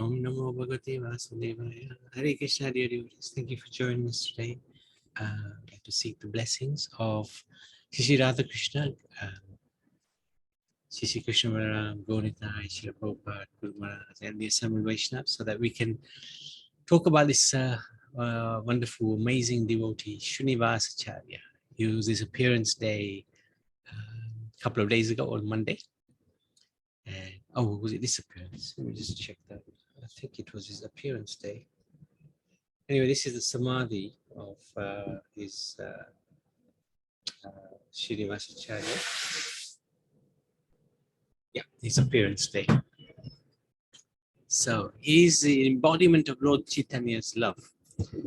Om Namo Bhagavate Vasudevaya. Hare Krishna, dear devotees. Thank you for joining us today. I'd like to seek the blessings of Shri Radha Krishna, Shri Krishna Balaram, Gauritai, Shri Prabhupada, Guru Maharaj, and the Assembled Vaishnavas, so that we can talk about this wonderful, amazing devotee, Srinivas Acharya. He was his appearance day a couple of days ago on Monday. And oh, was it this appearance? Let me just check that. I think it was his appearance day. Anyway, this is the samadhi of his Srinivas Acharya. Yeah, his appearance day. So he's the embodiment of Lord Chaitanya's love.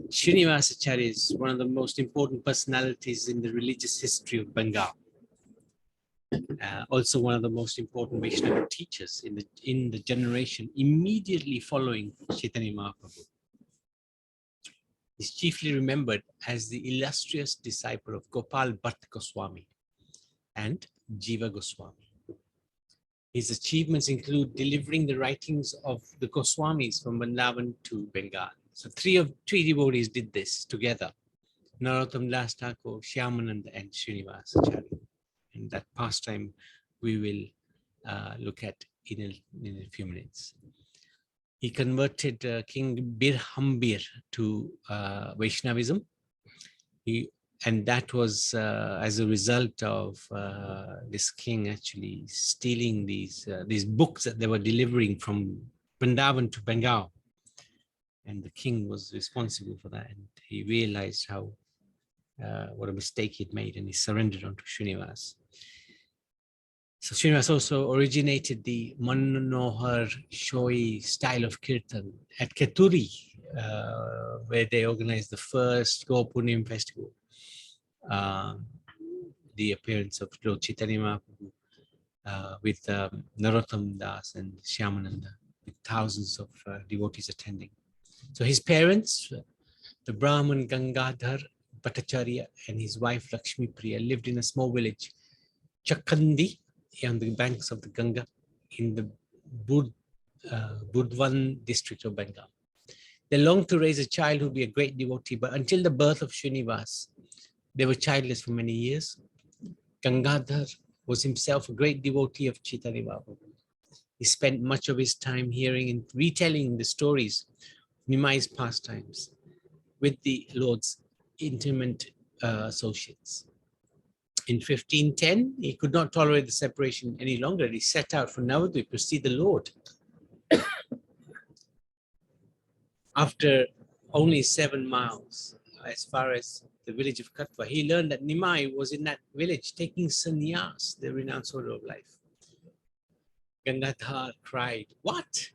Srinivas Acharya is one of the most important personalities in the religious history of Bengal. Also one of the most important Vaishnava teachers in the generation immediately following Chaitanya Mahaprabhu. He's chiefly remembered as the illustrious disciple of Gopal Bhatt Goswami and Jiva Goswami. His achievements include delivering the writings of the Goswamis from Vrindavan to Bengal. So three devotees did this together: Narottam Das Thakur, Shyamananda, and Srinivas Acharya. And that pastime we will look at in a few minutes. He converted King Birhambir to Vaishnavism. And that was as a result of this king actually stealing these books that they were delivering from Vrindavan to Bengal. And the king was responsible for that. And he realized what a mistake he'd made, and he surrendered onto Srinivas. So Srinivas also originated the Manohar Shoi style of kirtan at Keturi, where they organized the first Go Punim festival. The appearance of Lord Chaitanya Mahaprabhu with Narottam Das and Shyamananda, with thousands of devotees attending. So his parents, the Brahman Gangadhar Bhattacharya and his wife Lakshmi Priya, lived in a small village, Chakandi, on the banks of the Ganga in the Budwan district of Bengal. They longed to raise a child who would be a great devotee, but until the birth of Srinivas, they were childless for many years. Gangadhar was himself a great devotee of Chaitanya Mahaprabhu. He spent much of his time hearing and retelling the stories of Nimai's pastimes with the Lord's intimate associates. In 1510, he could not tolerate the separation any longer. He set out for Navadvip to see the Lord. After only 7 miles, as far as the village of Katwa, he learned that Nimai was in that village taking sannyas, the renounced order of life. Gangadhar cried, "What?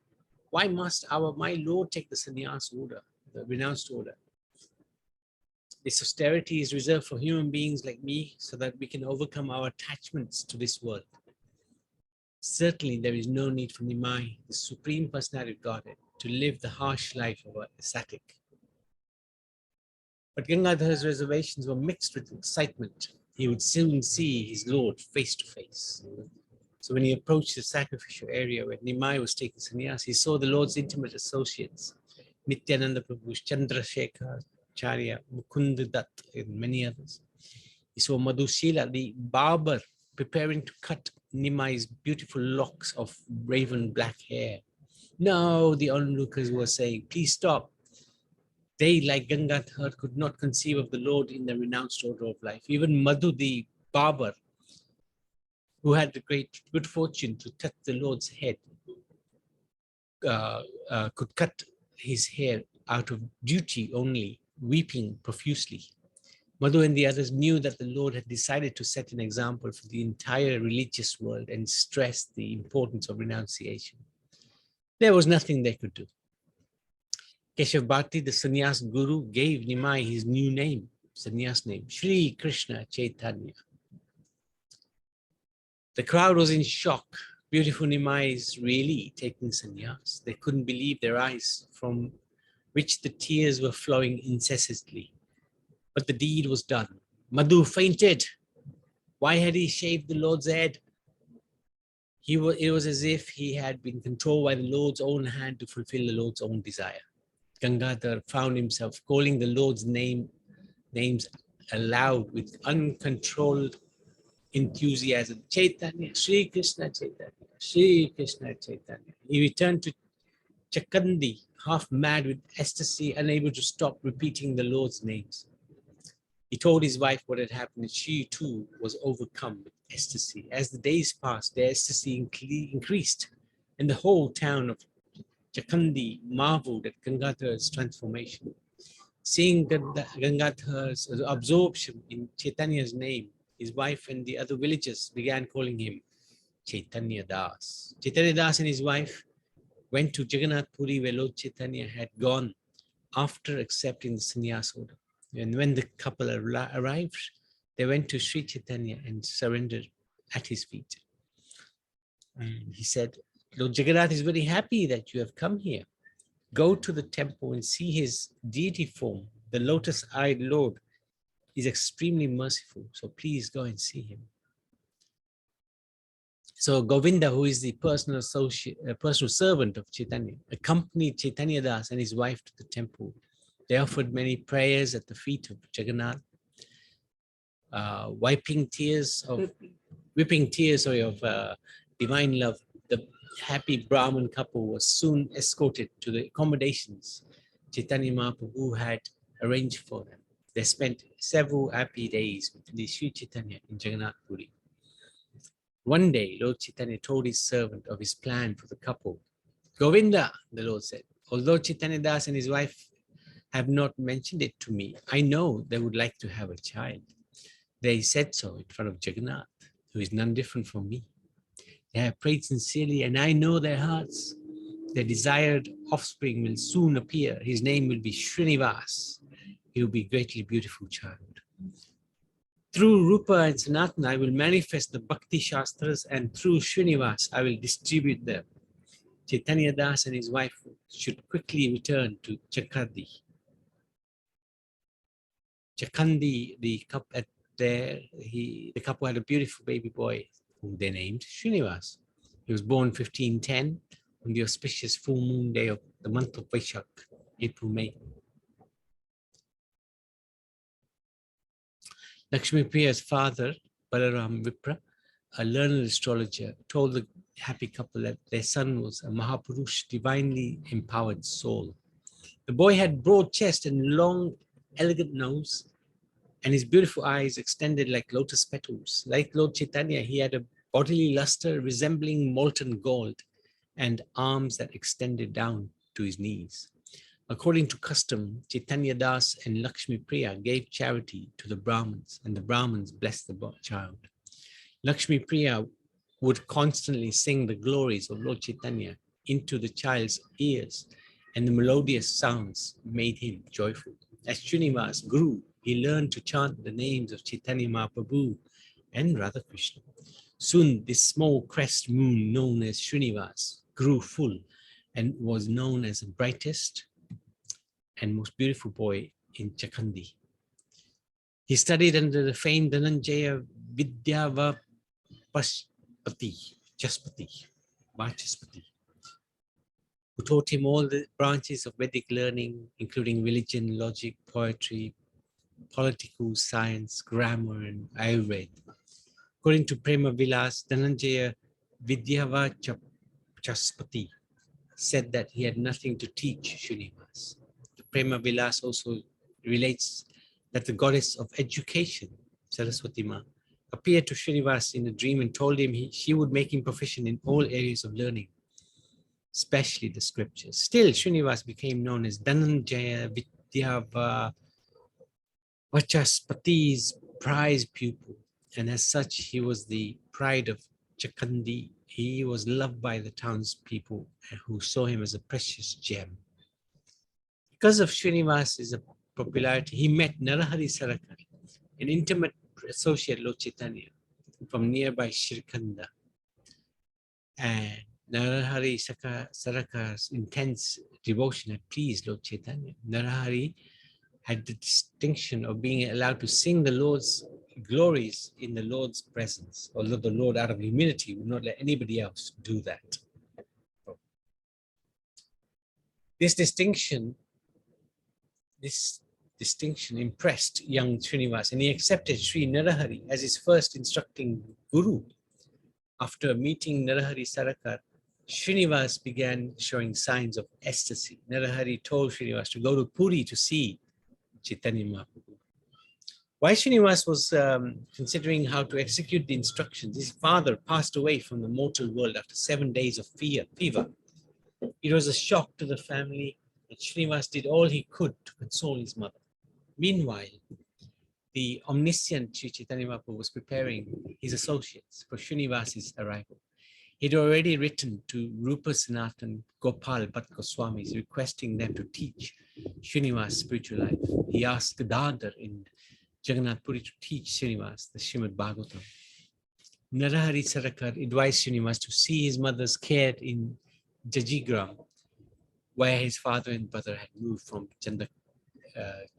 Why must my Lord take the sannyas order, the renounced order? This austerity is reserved for human beings like me so that we can overcome our attachments to this world. Certainly, there is no need for Nimai, the Supreme Personality of Godhead, to live the harsh life of an ascetic." But Gangadhar's reservations were mixed with excitement. He would soon see his Lord face to face. So when he approached the sacrificial area where Nimai was taking sannyas, he saw the Lord's intimate associates, Nityananda Prabhu, Chandrasekhar Acharya, Mukund Dutt, and many others. He saw Madhushila, the barber, preparing to cut Nimai's beautiful locks of raven black hair. No, the onlookers were saying, "Please stop." They, like Gangadhar, could not conceive of the Lord in the renounced order of life. Even Madhu, the barber, who had the great good fortune to touch the Lord's head, could cut his hair out of duty only, weeping profusely. Madhu and the others knew that the Lord had decided to set an example for the entire religious world and stressed the importance of renunciation. There was nothing they could do. Keshav Bharti, the sannyas guru, gave Nimai his new name, sannyas name, Shri Krishna Chaitanya. The crowd was in shock. Beautiful Nimai is really taking sannyas. They couldn't believe their eyes, from which the tears were flowing incessantly. But the deed was done. Madhu fainted. Why had he shaved the Lord's head? It was as if he had been controlled by the Lord's own hand to fulfill the Lord's own desire. Gangadhar found himself calling the Lord's names aloud with uncontrolled enthusiasm. Chaitanya, Sri Krishna Chaitanya, Sri Krishna Chaitanya. He returned to Chakandi, half mad with ecstasy, unable to stop repeating the Lord's names. He told his wife what had happened, and she too was overcome with ecstasy. As the days passed, their ecstasy increased, and the whole town of Chakandi marveled at Gangadhar's transformation. Seeing Gangadhar's absorption in Chaitanya's name, his wife and the other villagers began calling him Chaitanya Das. Chaitanya Das and his wife went to Jagannath Puri, where Lord Chaitanya had gone after accepting the sannyas order. And when the couple arrived, they went to Sri Chaitanya and surrendered at his feet. And he said, Lord Jagannath is very happy that you have come here. Go to the temple and see his deity form. The lotus-eyed Lord is extremely merciful, so please go and see him. So Govinda, who is the personal servant of Chaitanya, accompanied Chaitanya Das and his wife to the temple. They offered many prayers at the feet of Jagannath, whipping tears of divine love. The happy Brahmin couple was soon escorted to the accommodations Chaitanya Mahaprabhu had arranged for them. They spent several happy days with the Sri Chaitanya in Jagannath Puri. One day, Lord Chaitanya told his servant of his plan for the couple. Govinda, the Lord said, although Chaitanya Das and his wife have not mentioned it to me, I know they would like to have a child. They said so in front of Jagannath, who is none different from me. They have prayed sincerely, and I know their hearts. Their desired offspring will soon appear. His name will be Srinivas. He will be a greatly beautiful child. Through Rupa and Sanatana, I will manifest the Bhakti Shastras, and through Srinivas, I will distribute them. Chaitanya Das and his wife should quickly return to Chakandi. The couple had a beautiful baby boy whom they named Srinivas. He was born 1510 on the auspicious full moon day of the month of Vaishak, April-May. Lakshmi Priya's father, Balaram Vipra, a learned astrologer, told the happy couple that their son was a Mahapurush, divinely empowered soul. The boy had broad chest and long, elegant nose, and his beautiful eyes extended like lotus petals. Like Lord Chaitanya, he had a bodily luster resembling molten gold and arms that extended down to his knees. According to custom, Chaitanya Das and Lakshmi Priya gave charity to the Brahmins, and the Brahmins blessed the child. Lakshmi Priya would constantly sing the glories of Lord Chaitanya into the child's ears, and the melodious sounds made him joyful. As Srinivas grew, he learned to chant the names of Chaitanya Mahaprabhu and Radha Krishna. Soon, this small crest moon known as Srinivas grew full and was known as the brightest and most beautiful boy in Chakandi. He studied under the famed Dhananjaya Vachaspati, who taught him all the branches of Vedic learning, including religion, logic, poetry, political science, grammar, and Ayurveda. According to Prema Vilas, Dhananjaya Vidyavachaspati said that he had nothing to teach Srinivas. Prema Vilas also relates that the goddess of education, Saraswati Ma, appeared to Srinivas in a dream and told him she would make him proficient in all areas of learning, especially the scriptures. Still, Srinivas became known as Dhananjaya Vidyavachaspati's prized pupil, and as such, he was the pride of Chakandi. He was loved by the townspeople who saw him as a precious gem. Because of Srinivas's popularity, he met Narahari Sarakar, an intimate associate Lord Chaitanya from nearby Shirkhanda. And Narahari Sarakar's intense devotion had pleased Lord Chaitanya. Narahari had the distinction of being allowed to sing the Lord's glories in the Lord's presence, although the Lord, out of humility, would not let anybody else do that. This distinction impressed young Srinivas, and he accepted Sri Narahari as his first instructing guru. After meeting Narahari Sarakar, Srinivas began showing signs of ecstasy. Narahari told Srinivas to go to Puri to see Chaitanya Mahaprabhu. While Srinivas was considering how to execute the instructions, his father passed away from the mortal world after 7 days of fever. It was a shock to the family, and Srinivas did all he could to console his mother. Meanwhile, the omniscient Sri Chaitanya Mahaprabhu was preparing his associates for Srinivas's arrival. He'd already written to Rupa Sanatan Gopal Bhatt Goswamis requesting them to teach Srinivas spiritual life. He asked Gadadhar in Jagannath Puri to teach Srinivas the Srimad Bhagavatam. Narahari Sarakar advised Srinivas to see his mother's care in Jajigram, where his father and brother had moved from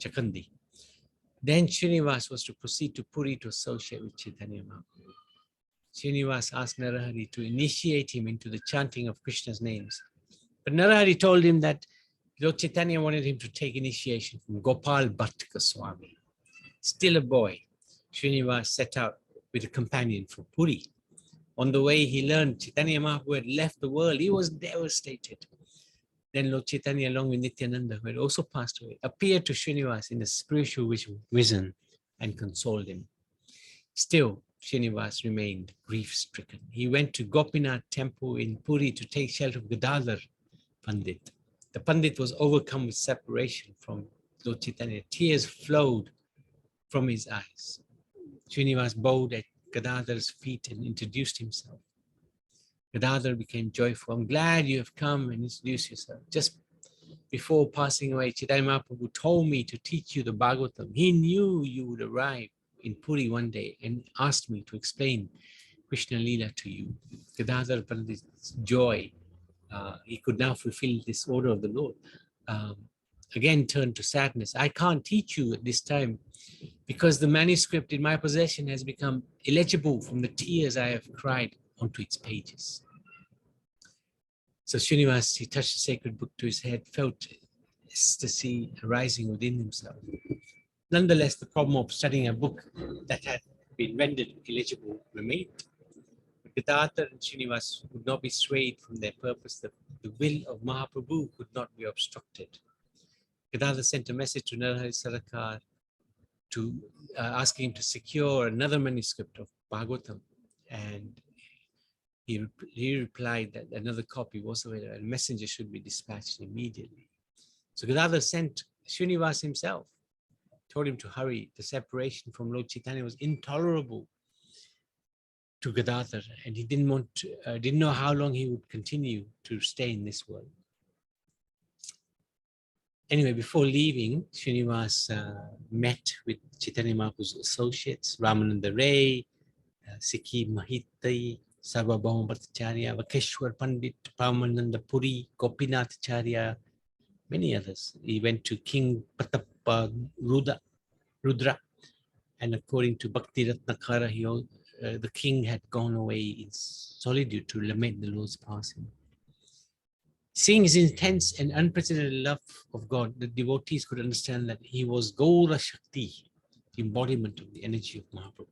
Chakandi. Then Srinivas was to proceed to Puri to associate with Chaitanya Mahaprabhu. Srinivas asked Narahari to initiate him into the chanting of Krishna's names. But Narahari told him that Lord Chaitanya wanted him to take initiation from Gopal Bhatt Goswami. Still a boy, Srinivas set out with a companion for Puri. On the way, he learned Chaitanya Mahaprabhu had left the world. He was devastated. Then Lord Chaitanya, along with Nityananda, who had also passed away, appeared to Srinivas in a spiritual vision and consoled him. Still, Srinivas remained grief-stricken. He went to Gopinath temple in Puri to take shelter of Gadadhar Pandit. The Pandit was overcome with separation from Lord Chaitanya. Tears flowed from his eyes. Srinivas bowed at Gadadhar's feet and introduced himself. Gadadhar became joyful. I'm glad you have come and introduced yourself. Just before passing away, Chaitanya Mahaprabhu told me to teach you the Bhagavatam. He knew you would arrive in Puri one day and asked me to explain Krishna Leela to you. Gadadhar Pandit's joy, he could now fulfill this order of the Lord, again turned to sadness. I can't teach you at this time because the manuscript in my possession has become illegible from the tears I have cried onto its pages. So Srinivas, he touched the sacred book to his head, felt ecstasy arising within himself. Nonetheless, the problem of studying a book that had been rendered illegible remained. Gadadhar and Srinivas would not be swayed from their purpose. The will of Mahaprabhu could not be obstructed. Gadadhar sent a message to Narahari Sarakar to asking him to secure another manuscript of Bhagavatam, and he replied that another copy was available and a messenger should be dispatched immediately. So Gadadhar sent Srinivas himself, told him to hurry. The separation from Lord Chaitanya was intolerable to Gadadhar, and he didn't know how long he would continue to stay in this world. Anyway, before leaving, Srinivas met with Chaitanya Mahaprabhu's associates, Ramananda Ray, Sikhi Mahitai, Sarvabhauma Bhattacharya, Vakeshwar Pandit, Paramananda Puri, Gopinath Acharya, many others. He went to King Pratapa Rudra, and according to Bhakti Ratnakara, the king had gone away in solitude to lament the Lord's passing. Seeing his intense and unprecedented love of God, the devotees could understand that he was Gaura Shakti, the embodiment of the energy of Mahaprabhu.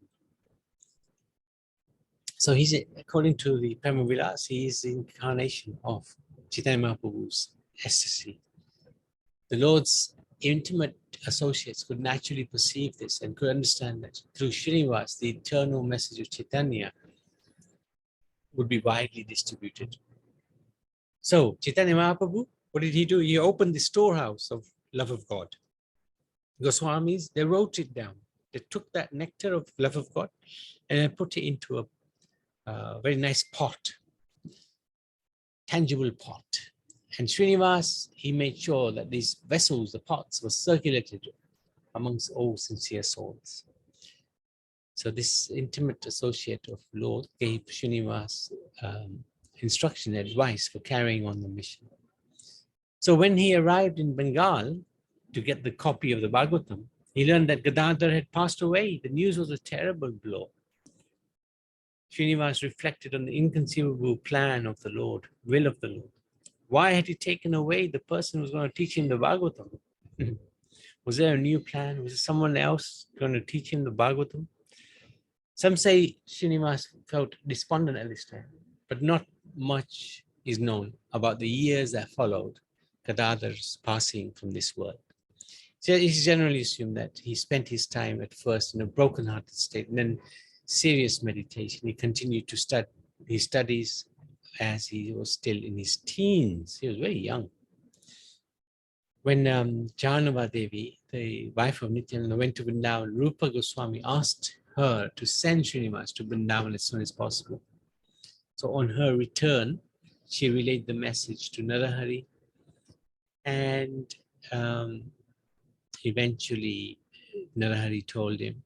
So he's, according to the Prema Vilas, he is the incarnation of Chaitanya Mahaprabhu's ecstasy. The Lord's intimate associates could naturally perceive this and could understand that through Srinivas, the eternal message of Chaitanya would be widely distributed. So Chaitanya Mahaprabhu, what did he do? He opened the storehouse of love of God. Goswamis, they wrote it down. They took that nectar of love of God and they put it into a very nice pot, tangible pot. And Srinivas, he made sure that these vessels, the pots, were circulated amongst all sincere souls. So this intimate associate of Lord gave Srinivas instruction and advice for carrying on the mission. So when he arrived in Bengal to get the copy of the Bhagavatam, He learned that Gadadhar had passed away. The news was a terrible blow. Srinivas reflected on the inconceivable plan of the Lord, will of the Lord. Why had he taken away the person who was going to teach him the Bhagavatam? Was there a new plan? Was there someone else going to teach him the Bhagavatam? Some say Srinivas felt despondent at this time, but not much is known about the years that followed Gadadhar's passing from this world. So it's generally assumed that he spent his time at first in a broken-hearted state and then serious meditation. He continued to study his studies as he was still in his teens. He was very young. When Janava Devi, the wife of Nityananda, went to Vrindavan, Rupa Goswami asked her to send Srinivas to Vrindavan as soon as possible. So on her return, she relayed the message to Narahari, and eventually Narahari told him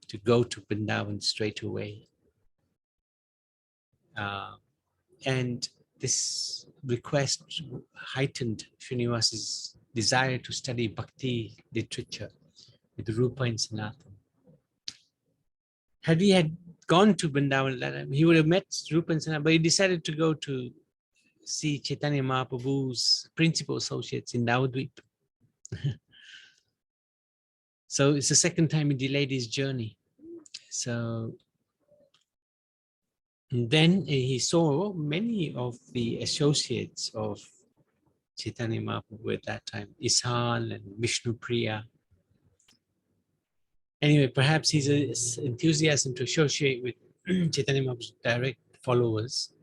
to go to Vrindavan straight away. And this request heightened Srinivas's desire to study bhakti literature with Rupa and Sanatana. Had he gone to Vrindavan, he would have met Rupa and Sanatana, but he decided to go to see Chaitanya Mahaprabhu's principal associates in Navadvip. So it's the second time he delayed his journey. So then he saw many of the associates of Chaitanya Mahaprabhu at that time, Ishan and Vishnu Priya. Anyway, perhaps his enthusiasm to associate with Chaitanya Mahaprabhu's direct followers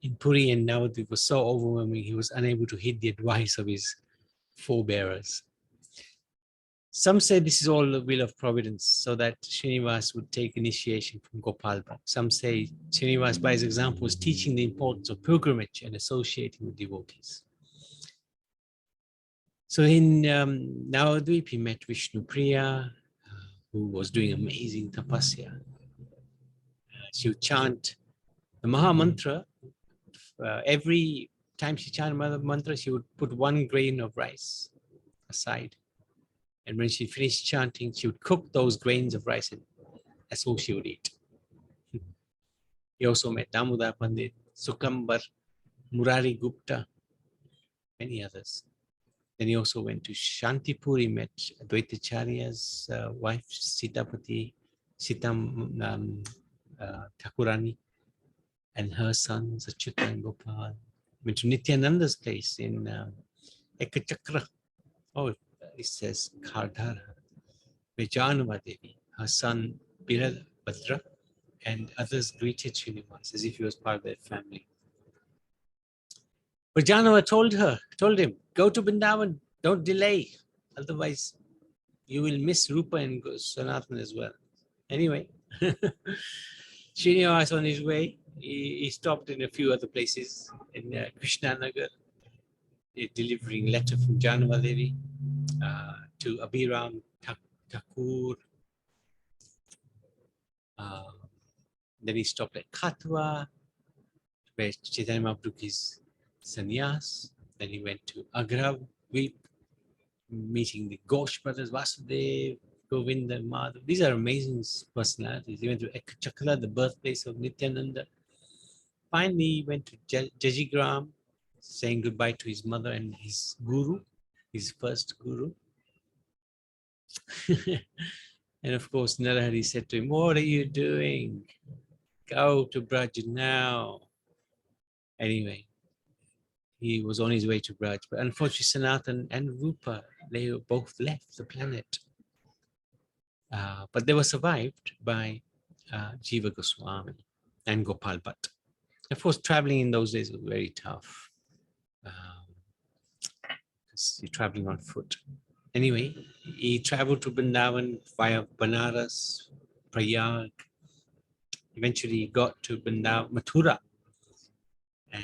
in Puri and Navadvip was so overwhelming, he was unable to heed the advice of his forebearers. Some say this is all the will of Providence, so that Srinivas would take initiation from Gopal Bhatt. Some say Srinivas, by his example, was teaching the importance of pilgrimage and associating with devotees. So in Navadvip, he met Vishnu Priya, who was doing amazing tapasya. She would chant the Maha Mantra. Every time she chanted the mantra, she would put one grain of rice aside. And when she finished chanting, she would cook those grains of rice, and that's all she would eat. He also met Damodar Pandit, Sukambar, Murari Gupta, many others. Then he also went to Shantipur. He met Advaita Acharya's wife, Sitapati, Thakurani, and her sons, Achyuta and Gopal. Went to Nityananda's place in Ekachakra. Oh, it says Khardhara. Janava Devi, her son Birabhadra, and others greeted Srinivas as if he was part of their family. But Janava told him, go to Vrindavan, don't delay, otherwise you will miss Rupa and Sanatana as well. Anyway, Srinivas on his way, he stopped in a few other places in Krishnanagar, delivering a letter from Janava Devi to Abhiram Thakur. Then he stopped at Khatwa, where Chaitanya Mahaprabhu took his sannyas. Then he went to Agra, meeting the Ghosh brothers, Vasudev, Govinda, Madhav. These are amazing personalities. He went to Ekachakra, the birthplace of Nityananda. Finally, he went to Jajigram, saying goodbye to his mother and his guru, his first guru. And of course, Narahari said to him, what are you doing? Go to Braj now. Anyway, he was on his way to Braj, but unfortunately Sanatan and Rupa, they both left the planet. But they were survived by Jiva Goswami and Gopal Bhatt. Of course, traveling in those days was very tough, because you're traveling on foot. Anyway, he traveled to Vrindavan via Banaras, Prayag. Eventually, he got to Mathura, and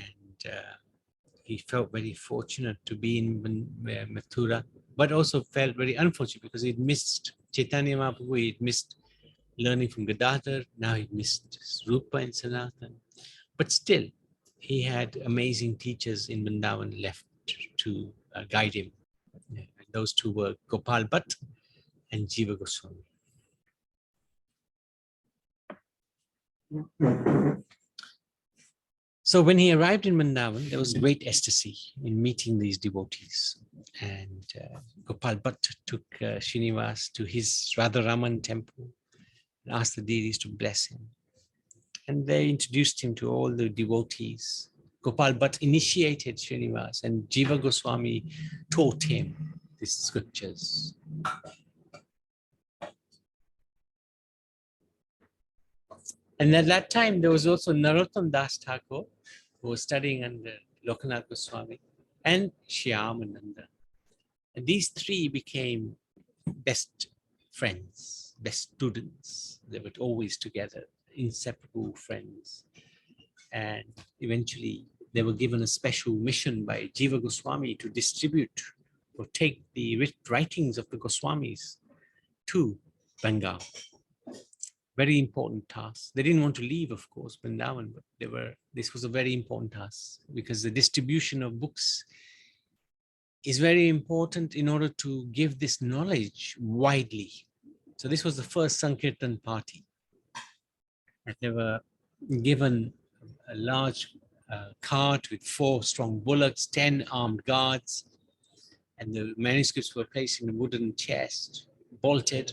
he felt very fortunate to be in Mathura, but also felt very unfortunate because he'd missed Chaitanya Mahaprabhu, he'd missed learning from Gadadhar, now he'd missed Rupa and Sanatana. But still, he had amazing teachers in Vrindavan left to guide him. And those two were Gopal Bhatt and Jiva Goswami. So when he arrived in Vrindavan, there was great ecstasy in meeting these devotees. And Gopal Bhatt took Srinivas to his Radharaman temple and asked the deities to bless him. And they introduced him to all the devotees. Gopal Bhatt initiated Srinivas, and Jiva Goswami taught him these scriptures. And at that time, there was also Narottam Das Thakur, who was studying under Lokanath Goswami, and Shyamananda. And these three became best friends, best students. They were always together, inseparable friends. And eventually, they were given a special mission by Jiva Goswami to distribute or take the writings of the Goswamis to Bengal. Very important task. They didn't want to leave, of course, Vrindavan, but this was a very important task because the distribution of books is very important in order to give this knowledge widely. So this was the first Sankirtan party. And they were given a large cart with 4 strong bullocks, 10 armed guards, and the manuscripts were placed in a wooden chest, bolted.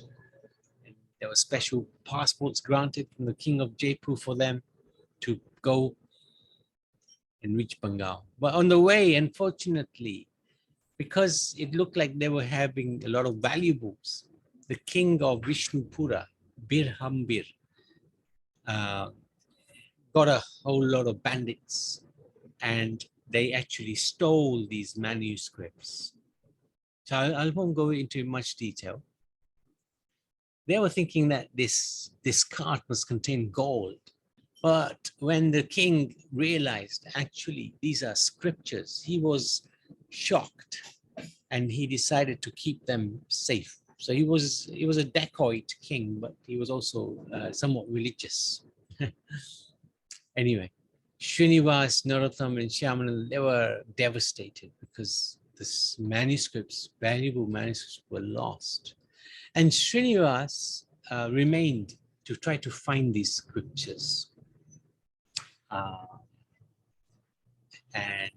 There were special passports granted from the king of Jaipur for them to go and reach Bengal. But on the way, unfortunately, because it looked like they were having a lot of valuables, the king of Vishnupura, Birhambir, got a whole lot of bandits, and they actually stole these manuscripts. So I won't go into much detail. They were thinking that this cart must contain gold. But when the king realized, actually, these are scriptures, he was shocked and he decided to keep them safe. So he was a dacoit king, but he was also somewhat religious. Anyway, Srinivas, Narottam, and Shyamananda, they were devastated because this valuable manuscripts were lost. And Srinivas remained to try to find these scriptures. And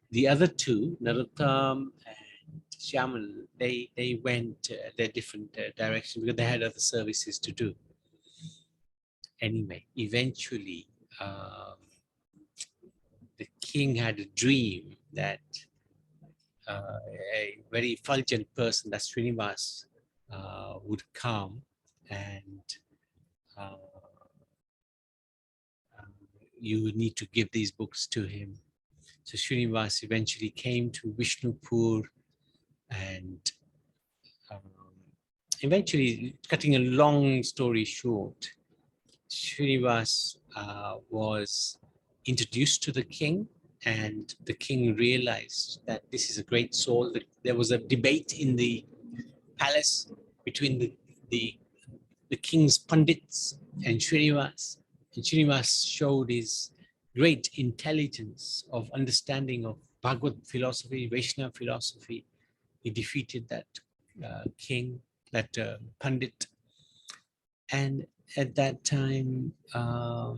the other two, Narottam and Shyamananda, they went their different directions because they had other services to do. Anyway, eventually, the king had a dream that a very effulgent person, that Srinivas, would come and you would need to give these books to him. So Srinivas eventually came to Vishnupur, and eventually, cutting a long story short, Srinivas was introduced to the king, and the king realized that this is a great soul. There was a debate in the palace between the king's pundits and Srinivas. And Srinivas showed his great intelligence of understanding of Bhagavad philosophy, Vaishnava philosophy. He defeated that king, that pundit. And at that time, a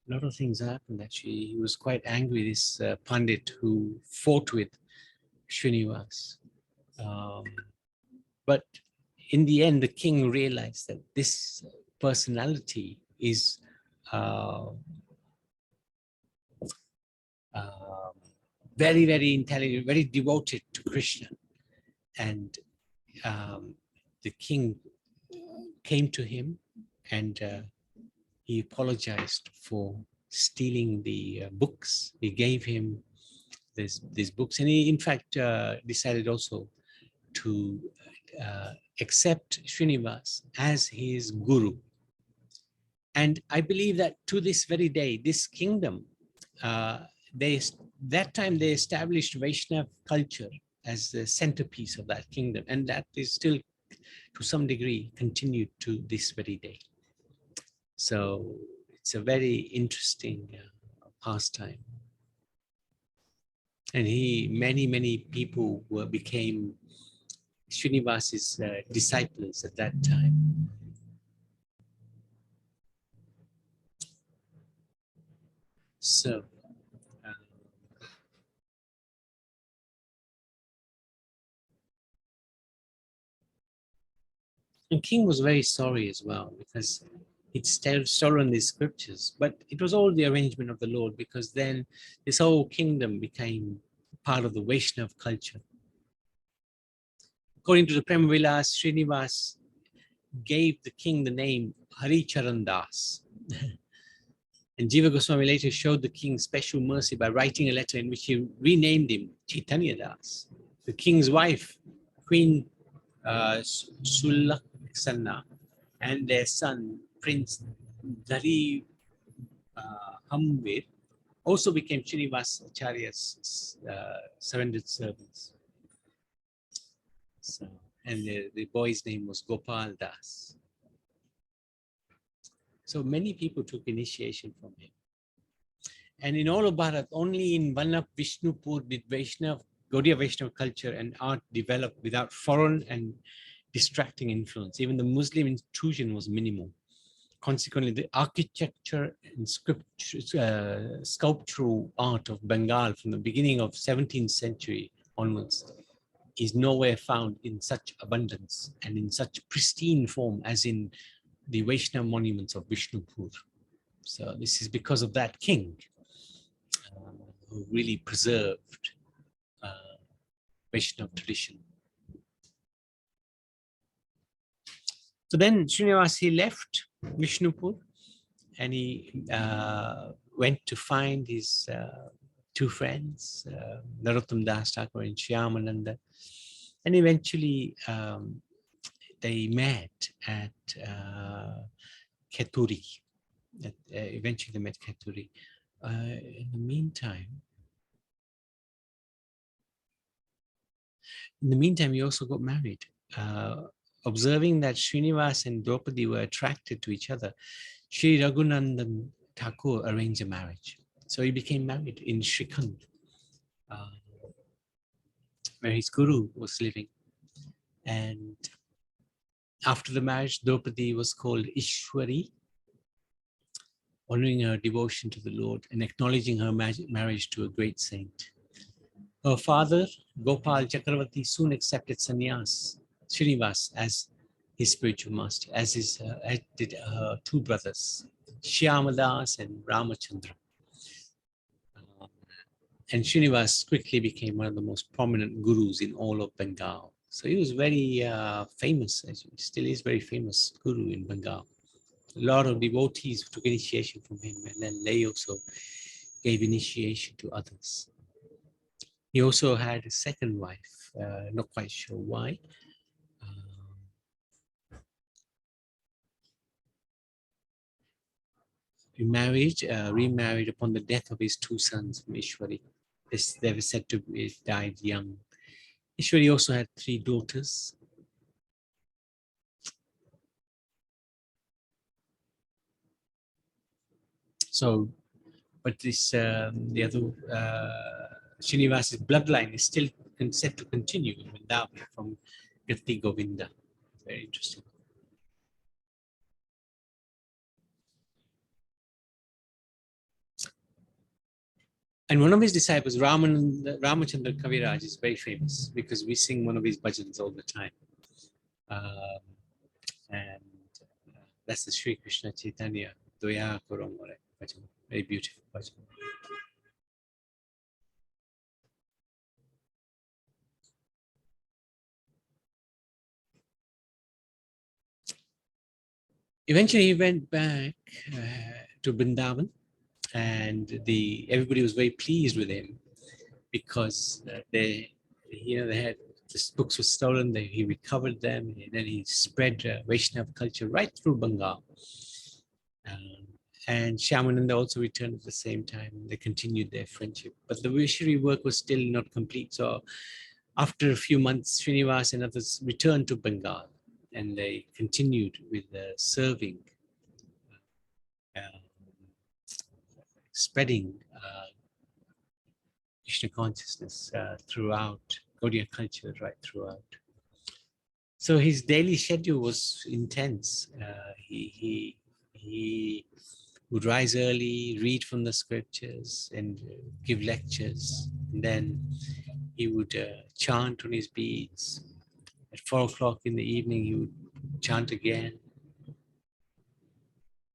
lot of things happened, actually. He was quite angry, this pundit who fought with Srinivas. But in the end, the king realized that this personality is very, very intelligent, very devoted to Krishna. And the king came to him and he apologized for stealing the books. He gave him these books, and he in fact decided also to accept Srinivas as his guru. And I believe that to this very day, this kingdom, that time they established Vaishnava culture as the centerpiece of that kingdom, and that is still to some degree continued to this very day. So it's a very interesting pastime. And many people became Srinivas's disciples at that time. So, uh, and king was very sorry as well because he'd stolen these scriptures, but it was all the arrangement of the Lord, because then this whole kingdom became part of the Vaishnav culture. According to the Prema Vilas, Srinivas gave the king the name Hari Charan Das. And Jiva Goswami later showed the king special mercy by writing a letter in which he renamed him Chaitanya Das. The king's wife, Queen Sulaksana, and their son, Prince Dari Hamvir, also became Srinivas Acharya's surrendered servants. So, and the boy's name was Gopal Das. So many people took initiation from him. And in all of Bharat, only in one of Vishnupur did Gaudiya Vaishnava culture and art develop without foreign and distracting influence. Even the Muslim intrusion was minimal. Consequently, the architecture and sculptural art of Bengal from the beginning of 17th century onwards is nowhere found in such abundance and in such pristine form as in the Vaishnava monuments of Vishnupur. So this is because of that king who really preserved Vaishnava tradition. So then Srinivas, he left Vishnupur and he went to find his two friends, Narottam Das Thakur and Shyamananda. And eventually they met at Kheturi. Eventually they met Kheturi. In the meantime, he also got married. Observing that Srinivas and Draupadi were attracted to each other, Sri Raghunandan Thakur arranged a marriage. So he became married in Srikhand, where his guru was living. And after the marriage, Draupadi was called Ishwari, honoring her devotion to the Lord and acknowledging her marriage to a great saint. Her father, Gopal Chakravarti, soon accepted sannyas, Srinivas, as his spiritual master, as did her two brothers, Shyamadas and Ramachandra. And Srinivas quickly became one of the most prominent gurus in all of Bengal. So he was very famous, he still is very famous guru in Bengal. A lot of devotees took initiation from him, and then they also gave initiation to others. He also had a second wife, not quite sure why. He remarried upon the death of his two sons from Ishwari. They were said to have died young. Ishwari also had 3 daughters. So, but this the other Srinivas's bloodline is still set to continue in Vrindavan from Gati Govinda. Very interesting. And one of his disciples, Ramachandra Kaviraj, is very famous because we sing one of his bhajans all the time. And that's the Sri Krishna Chaitanya Doya Koromore bhajan. Very beautiful bhajan. Eventually, he went back to Vrindavan, and everybody was very pleased with him because they had the books were stolen. He recovered them, and then he spread Vaishnava culture right through Bengal. And Shyamananda also returned at the same time. They continued their friendship, but the missionary work was still not complete. So after a few months, Srinivas and others returned to Bengal, and they continued with serving, spreading Krishna consciousness throughout Gaudiya culture, right throughout. So his daily schedule was intense. He would rise early, read from the scriptures, and give lectures. And then he would chant on his beads. At 4 o'clock in the evening, he would chant again.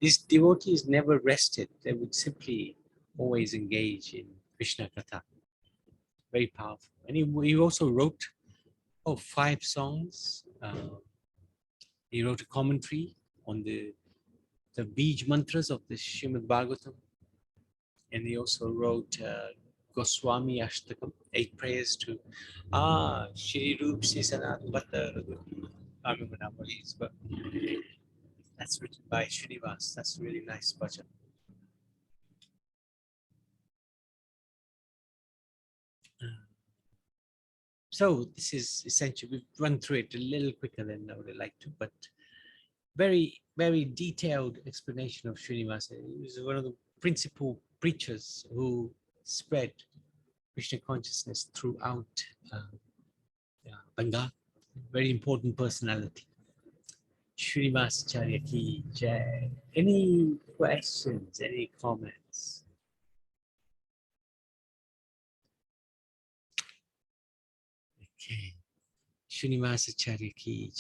These devotees never rested. They would simply always engage in Krishna Katha. Very powerful. And he also wrote 5 songs. He wrote a commentary on the Bij mantras of the Srimad Bhagavatam. And he also wrote Goswami Ashtakam, 8 prayers to Shri Rup Si Sanat Bhatta. I remember now what it is, but that's written by Srinivas. That's a really nice bhajan. So this is essentially, we've run through it a little quicker than I would like to, but very, very detailed explanation of Srinivasa. He was one of the principal preachers who spread Krishna consciousness throughout Bengal. Very important personality. Srinivas Acharya ki jai. Any questions, any comments? Okay. Srinivas Acharya ki jai.